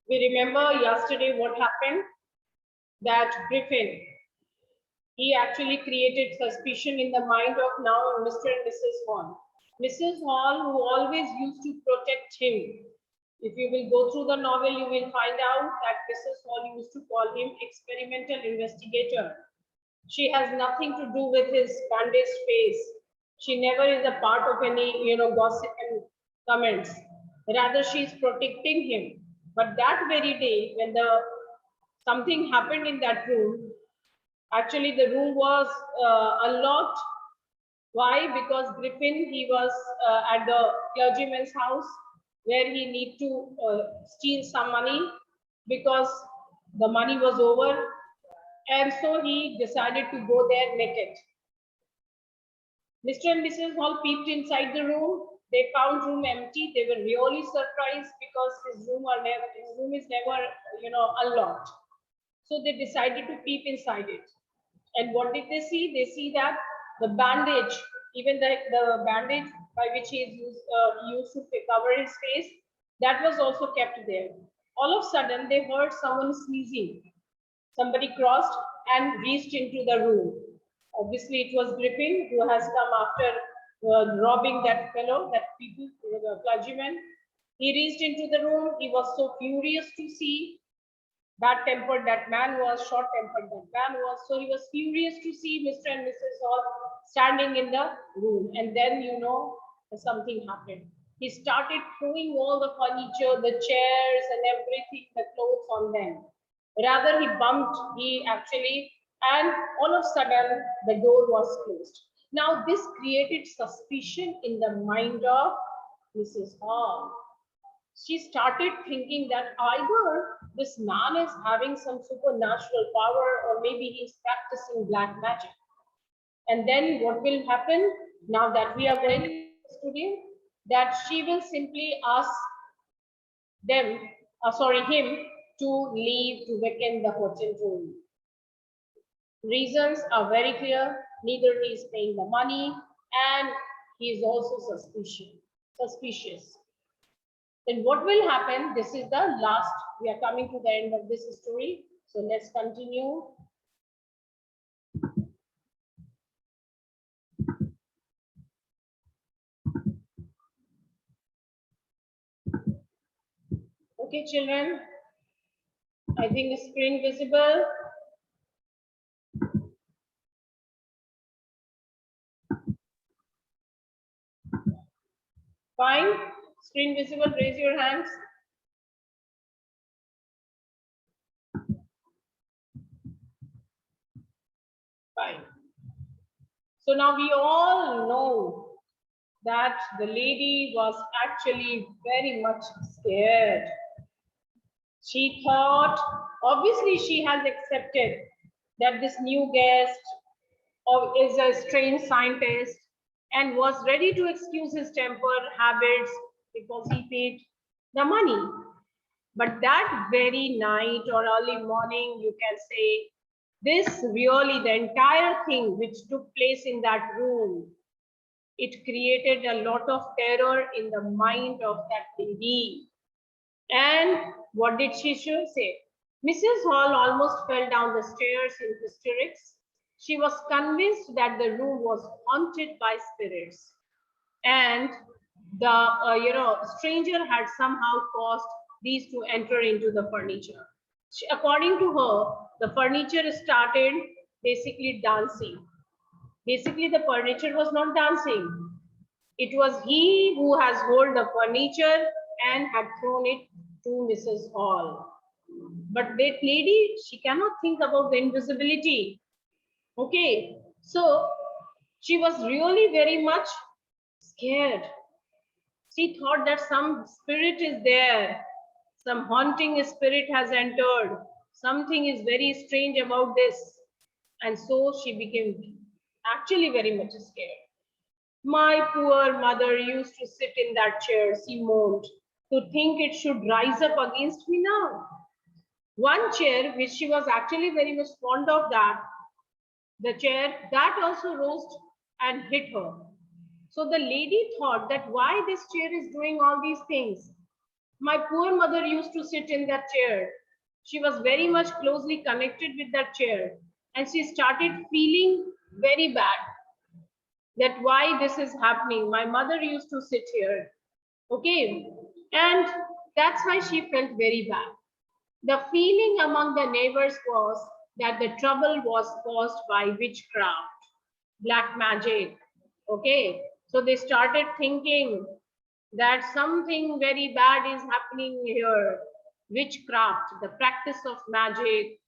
We remember yesterday what happened, that Griffin, he actually created suspicion in the mind of now Mr. and Mrs. Hall. Mrs. Hall, who always used to protect him. If you will go through the novel, you will find out that Mrs. Hall used to call him experimental investigator. She has nothing to do with his bandaged face. She never is a part of any, gossip and comments. Rather, she is protecting him. But that very day, when something happened in that room, actually the room was unlocked. Why? Because Griffin, he was at the clergyman's house where he need to steal some money because the money was over, and so he decided to go there naked. Mr. and Mrs. Hall peeped inside the room. They found room empty. They were really surprised because his room is never, unlocked. So they decided to peep inside it. And what did they see? They see that the bandage, even the bandage by which he is used to cover his face, that was also kept there. All of a sudden, they heard someone sneezing. Somebody crossed and reached into the room. Obviously, it was Griffin who has come after robbing that fellow, that people, the clergyman. He reached into the room. He was so furious to see. Bad-tempered that man was, short-tempered that man was. So he was furious to see Mr. and Mrs. Hall standing in the room. And then, something happened. He started throwing all the furniture, the chairs and everything, the clothes on them. Rather, and all of a sudden, the door was closed. Now, this created suspicion in the mind of Mrs. Hall. She started thinking that either this man is having some supernatural power or maybe he's practicing black magic. And then what will happen now that we are going today? That she will simply ask him to leave, to vacate the hotel room. Reasons are very clear. Neither he is paying the money and he is also suspicious. Then what will happen? This is the last, we are coming to the end of this story. So let's continue. Okay, children, I think the screen visible. Fine, screen visible, raise your hands. Fine. So now we all know that the lady was actually very much scared. She thought, obviously she has accepted that this new guest is a strange scientist and was ready to excuse his temper habits because he paid the money. But that very night or early morning, you can say, this really, the entire thing which took place in that room, it created a lot of terror in the mind of that lady. And what did she say? Mrs. Hall almost fell down the stairs in hysterics. She was convinced that the room was haunted by spirits, and the stranger had somehow caused these to enter into the furniture. According to her, the furniture started basically dancing. Basically, the furniture was not dancing. It was he who has hold the furniture and had thrown it to Mrs. Hall. But that lady, she cannot think about the invisibility. Okay, so she was really very much scared. She thought that some spirit is there, some haunting spirit has entered, something is very strange about this. And so she became actually very much scared. My poor mother used to sit in that chair, she moaned, to think it should rise up against me now. One chair, which she was actually very much fond of, the chair, that also rose and hit her. So the lady thought that why this chair is doing all these things. My poor mother used to sit in that chair. She was very much closely connected with that chair, and she started feeling very bad that why this is happening. My mother used to sit here. Okay. And that's why she felt very bad. The feeling among the neighbors was that the trouble was caused by witchcraft, black magic. Okay. So they started thinking that something very bad is happening here. Witchcraft, the practice of magic,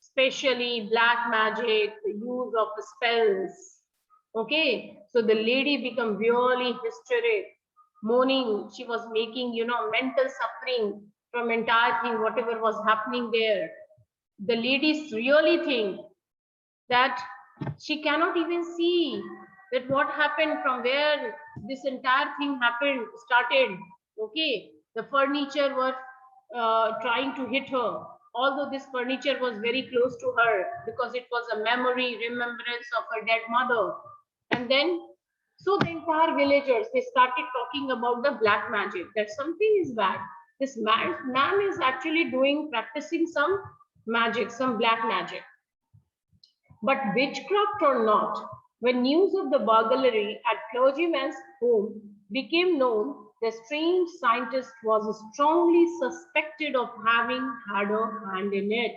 especially black magic, the use of spells. Okay, so the lady became really hysteric, moaning. She was making, mental suffering from entire thing, whatever was happening there. The ladies really think that she cannot even see that what happened from where this entire thing happened, started. Okay, the furniture was trying to hit her, although this furniture was very close to her because it was a memory, remembrance of her dead mother. And then, so the entire villagers, they started talking about the black magic, that something is bad. This man is actually practicing some magic, some black magic. But witchcraft or not, when news of the burglary at clergyman's home became known, the strange scientist was strongly suspected of having had a hand in it.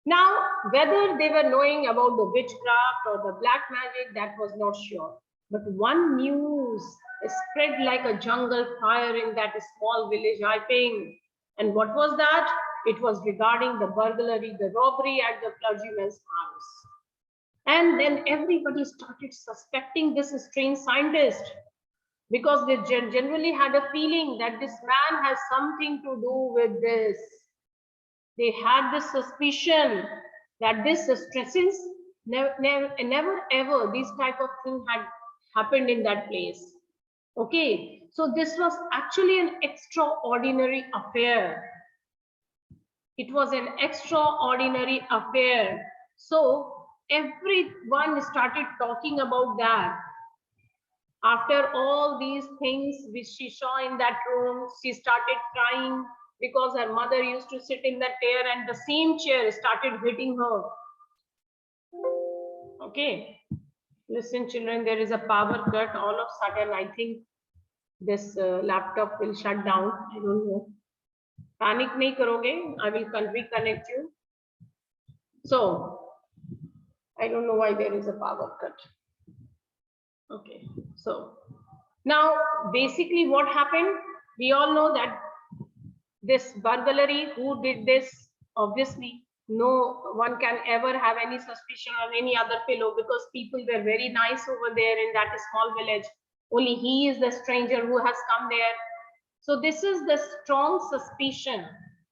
Now, whether they were knowing about the witchcraft or the black magic, that was not sure. But one news spread like a jungle fire in that small village, I think. And what was that? It was regarding the burglary, the robbery at the clergyman's house. And then everybody started suspecting this strange scientist because they generally had a feeling that this man has something to do with this. They had this suspicion that this since never ever this type of thing had happened in that place. Okay, so this was actually an extraordinary affair. It was an extraordinary affair. So everyone started talking about that. After all these things which she saw in that room, she started crying because her mother used to sit in that chair and the same chair started hitting her. Okay, listen children, there is a power cut. All of a sudden, I think this laptop will shut down. I don't know. Panic nahi karoge. I will reconnect you. So, I don't know why there is a power cut. Okay, so now basically what happened, we all know that this burglary, who did this, obviously no one can ever have any suspicion on any other fellow because people were very nice over there in that small village. Only he is the stranger who has come there. So this is the strong suspicion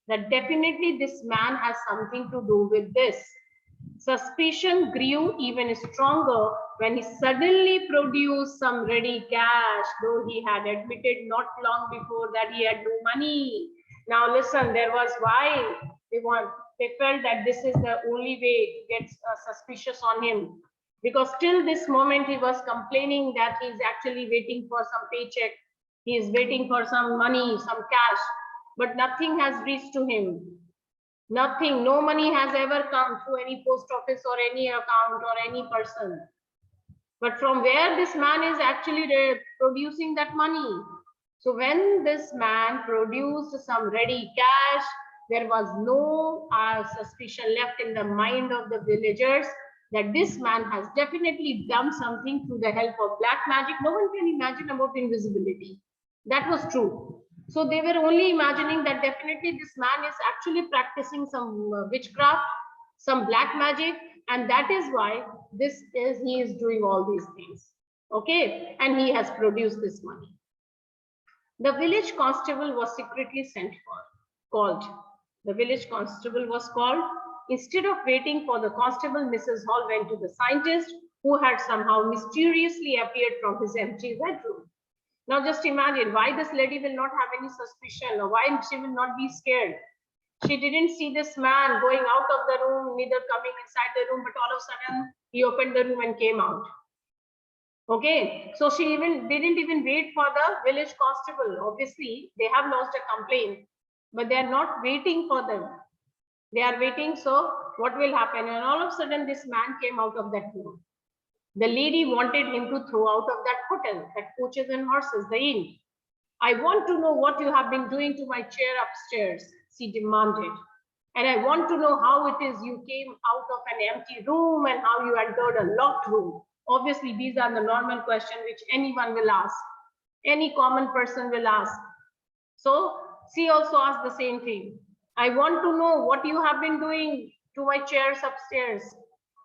that definitely this man has something to do with this. Suspicion grew even stronger when he suddenly produced some ready cash, though he had admitted not long before that he had no money. Now listen, there was why they felt that this is the only way to get suspicious on him. Because till this moment he was complaining that he is actually waiting for some paycheck. He is waiting for some money, some cash, but nothing has reached to him. Nothing, no money has ever come through any post office or any account or any person. But from where this man is actually producing that money? So when this man produced some ready cash, there was no suspicion left in the mind of the villagers that this man has definitely done something through the help of black magic. No one can imagine about invisibility. That was true. So they were only imagining that definitely this man is actually practicing some witchcraft, some black magic, and that is why he is doing all these things. Okay, and he has produced this money. The village constable was secretly called. The village constable was called. Instead of waiting for the constable, Mrs. Hall went to the scientist, who had somehow mysteriously appeared from his empty bedroom. Now just imagine why this lady will not have any suspicion, or why she will not be scared. She didn't see this man going out of the room, neither coming inside the room, but all of a sudden he opened the room and came out. Okay, so she even didn't even wait for the village constable. Obviously, they have lodged a complaint, but they are not waiting for them. They are waiting. So what will happen? And all of a sudden, this man came out of that room. The lady wanted him to throw out of that hotel, that coaches and horses, the inn. I want to know what you have been doing to my chair upstairs, she demanded. And I want to know how it is you came out of an empty room and how you entered a locked room. Obviously, these are the normal questions which anyone will ask, any common person will ask. So she also asked the same thing. I want to know what you have been doing to my chairs upstairs.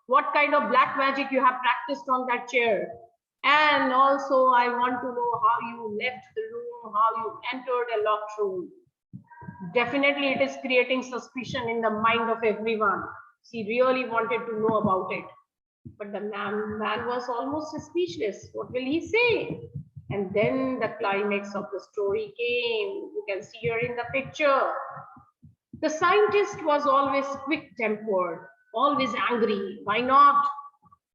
What kind of black magic you have practiced on that chair. And also I want to know how you left the room, how you entered a locked room. Definitely it is creating suspicion in the mind of everyone. She really wanted to know about it. But the man was almost speechless. What will he say? And then the climax of the story came. You can see here in the picture. The scientist was always quick-tempered, always angry. Why not?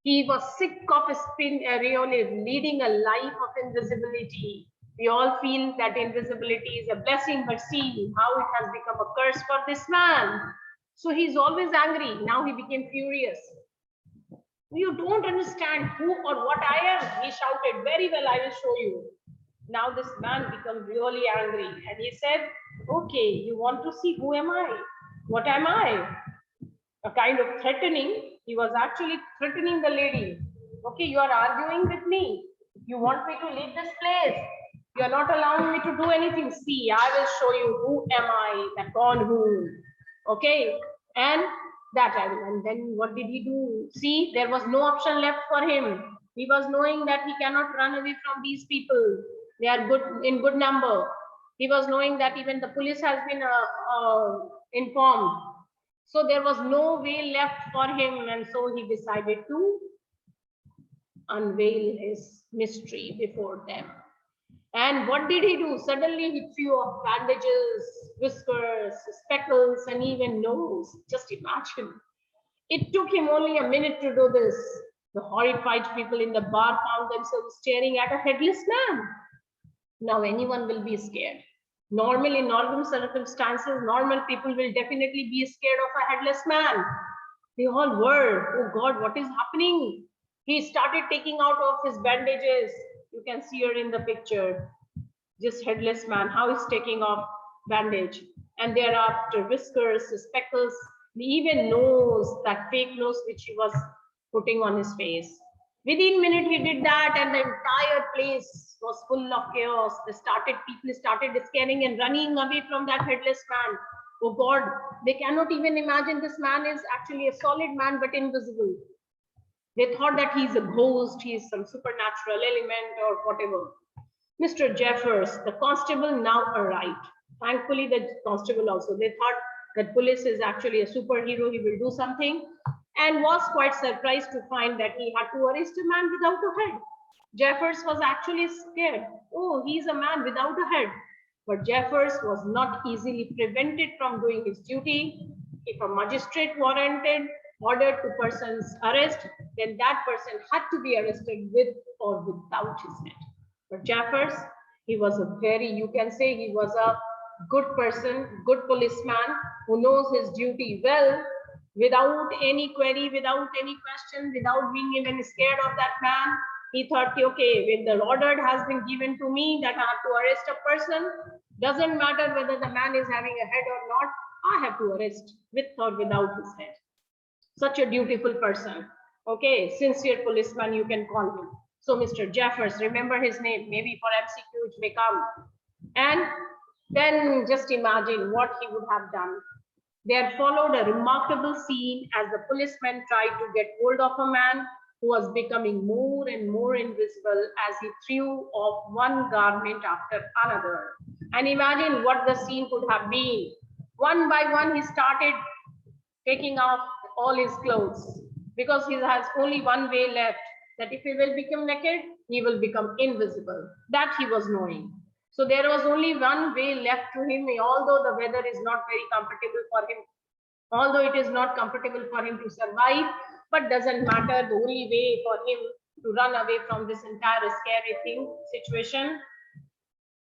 He was sick of really leading a life of invisibility. We all feel that invisibility is a blessing, but see how it has become a curse for this man. So he's always angry. Now he became furious. You don't understand who or what I am, he shouted. Very well, I will show you. Now this man becomes really angry and he said, okay, you want to see who am I? What am I? A kind of threatening. He was actually threatening the lady. Okay, you are arguing with me. You want me to leave this place. You are not allowing me to do anything. See, I will show you who am I, the gone who. Okay, and that I will. And then what did he do? See, there was no option left for him. He was knowing that he cannot run away from these people. They are good in good number. He was knowing that even the police has been informed. So there was no way left for him, and so he decided to unveil his mystery before them. And what did he do? Suddenly he threw off bandages, whiskers, speckles, and even nose. Just imagine. It took him only a minute to do this. The horrified people in the bar found themselves staring at a headless man. Now anyone will be scared. Normally, in normal circumstances, normal people will definitely be scared of a headless man. They all were. Oh God, what is happening? He started taking out of his bandages. You can see her in the picture. This headless man, how he's taking off bandage. And thereafter, whiskers, speckles, even nose, that fake nose which he was putting on his face. Within minute he did that, and the entire place was full of chaos. People started scaring and running away from that headless man. Oh God, they cannot even imagine this man is actually a solid man but invisible. They thought that he's a ghost, he's some supernatural element or whatever. Mr. Jeffers, the constable, now arrived. Thankfully, the constable also. They thought that police is actually a superhero, he will do something, and was quite surprised to find that he had to arrest a man without a head. Jeffers was actually scared. Oh, he's a man without a head. But Jeffers was not easily prevented from doing his duty. If a magistrate ordered to person's arrest, then that person had to be arrested with or without his head. But Jeffers, he was a very, you can say he was a good person, good policeman who knows his duty well, without any query, without any question, without being even scared of that man. He thought, okay, when the order has been given to me that I have to arrest a person, doesn't matter whether the man is having a head or not, I have to arrest with or without his head. Such a dutiful person. Okay, sincere policeman, you can call him. So Mr. Jeffers, remember his name, maybe for MCQ it may come. And then just imagine what he would have done. There followed a remarkable scene as the policeman tried to get hold of a man who was becoming more and more invisible as he threw off one garment after another. And imagine what the scene could have been. One by one, he started taking off all his clothes because he has only one way left, that if he will become naked, he will become invisible. That he was knowing. So there was only one way left to him, although the weather is not very comfortable for him, although it is not comfortable for him to survive, but doesn't matter. The only way for him to run away from this entire scary situation.